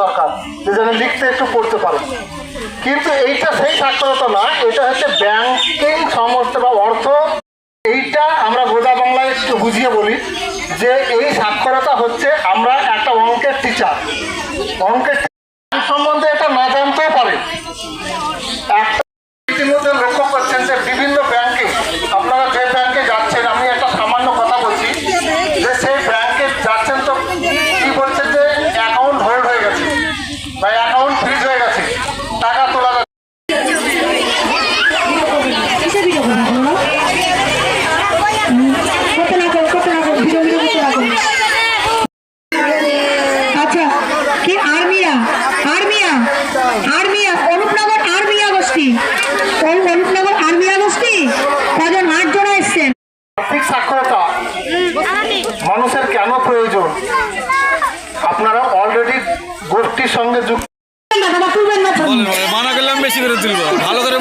সরকার যে যেন লিখতে একটু পড়তে পারে, কিন্তু এইটা সেই সাক্ষরতা না, এটা হচ্ছে ব্যাংকিং সমস্ত বা অর্থ। এইটা আমরা গোদা বাংলায় একটু বুঝিয়ে বলি যে এই সাক্ষরতা হচ্ছে আমরা একটা অঙ্কের টিচার, অঙ্কের সম্বন্ধে এটা না জানতেও পারে। একটা ইতিমধ্যে লক্ষ্য করছেন যে বিভিন্ন ব্যাংকে, আপনারা যে ব্যাংকে যাচ্ছেন, আমি একটা সামান্য কথা বলছি, যে সেই ব্যাংকে যাচ্ছেন তো কি বলছে যে অ্যাকাউন্ট হোল্ড হয়ে গেছে বা অ্যাকাউন্ট ফ্রিজ হয়ে গেছে, টাকা তোলা যাচ্ছে। আচ্ছা, কি আর্মিয়া আর্মিয়া আর্মিয়া অনুপনগর আর্মিয়া গোষ্ঠী, অনুপনগর আর্মিয়া গোষ্ঠী কজন? 8 জন এসছেন। আর্থিক সাক্ষরতা মানুষের কেন প্রয়োজন? আপনারা অলরেডি গোষ্ঠীর সঙ্গে যুক্ত। মানা করলাম বেশি করে তুলবো, ভালো করে